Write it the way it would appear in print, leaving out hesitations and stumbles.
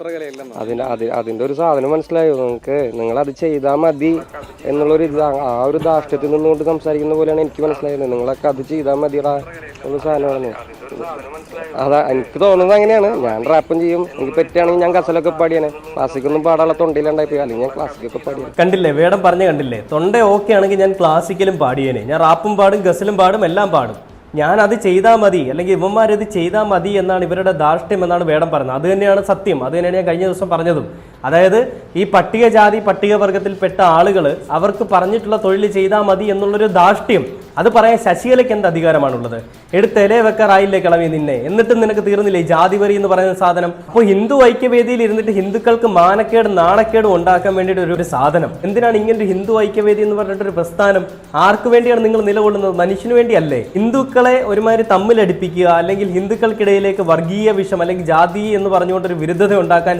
അതിന്റെ ഒരു സാധനം മനസ്സിലായോ നിങ്ങൾക്ക്? നിങ്ങൾ അത് ചെയ്താൽ മതി എന്നുള്ളൊരു ഇത്, ആ ഒരു ധാർഷ്ട്യത്തിൽ നിന്നുകൊണ്ട് സംസാരിക്കുന്ന പോലെയാണ് എനിക്ക് മനസ്സിലായത്. നിങ്ങളൊക്കെ അത് ചെയ്താൽ മതിയടാ എന്നുള്ള സാധനമാണ്. അതാ എനിക്ക് തോന്നുന്നത് അങ്ങനെയാണ്. ഞാൻ റാപ്പും ചെയ്യും, എനിക്ക് പറ്റുകയാണെങ്കിൽ ഞാൻ ഗസലൊക്കെ പാടിയാണ്. ക്ലാസിക്കൊന്നും പാടാനുള്ള തൊണ്ടയിലുണ്ടായിപ്പോയി, അല്ലെങ്കിൽ ഞാൻ ക്ലാസിക്കൊക്കെ പാടിയാണ്. കണ്ടില്ലേ, വേടം പറഞ്ഞ കണ്ടില്ലേ? തൊണ്ട ഓക്കെ ആണെങ്കിൽ ഞാൻ ക്ലാസിക്കലും പാടിയേനെ, ഞാൻ റാപ്പും പാടും ഗസലും പാടും എല്ലാം പാടും. ഞാൻ അത് ചെയ്താൽ മതി, അല്ലെങ്കിൽ ഇവന്മാരത് ചെയ്താൽ മതി എന്നാണ് ഇവരുടെ ധാർഷ്ട്യം എന്നാണ് വേടം പറയുന്നത്. അത് തന്നെയാണ് സത്യം. അത് തന്നെയാണ് ഞാൻ കഴിഞ്ഞ ദിവസം പറഞ്ഞതും. അതായത് ഈ പട്ടികജാതി പട്ടികവർഗത്തിൽപ്പെട്ട ആളുകൾ അവർക്ക് പറഞ്ഞിട്ടുള്ള തൊഴിൽ ചെയ്താൽ മതി എന്നുള്ളൊരു ധാർഷ്ട്യം, അത് പറയാൻ ശശികലയ്ക്ക് എന്ത് അധികാരമാണുള്ളത്? എടുത്ത് ഇല വെക്കാറായില്ലേ കിളവി നിന്നെ, എന്നിട്ടും നിനക്ക് തീർന്നില്ലേ ജാതിവരി എന്ന് പറയുന്ന സാധനം? അപ്പോൾ ഹിന്ദു ഐക്യവേദിയിൽ ഇരുന്നിട്ട് ഹിന്ദുക്കൾക്ക് മാനക്കേട് നാണക്കേടും ഉണ്ടാക്കാൻ വേണ്ടിയിട്ട് ഒരു സാധനം. എന്തിനാണ് ഇങ്ങനൊരു ഹിന്ദു ഐക്യവേദി എന്ന് പറഞ്ഞിട്ടൊരു പ്രസ്ഥാനം? ആർക്ക് വേണ്ടിയാണ് നിങ്ങൾ നിലകൊള്ളുന്നത്? മനുഷ്യന് വേണ്ടിയല്ലേ? ഹിന്ദുക്കളെ ഒരുമാതിരി തമ്മിലടിപ്പിക്കുക, അല്ലെങ്കിൽ ഹിന്ദുക്കൾക്കിടയിലേക്ക് വർഗീയ വിഷം അല്ലെങ്കിൽ ജാതി എന്ന് പറഞ്ഞുകൊണ്ടൊരു വിരുദ്ധത ഉണ്ടാക്കാൻ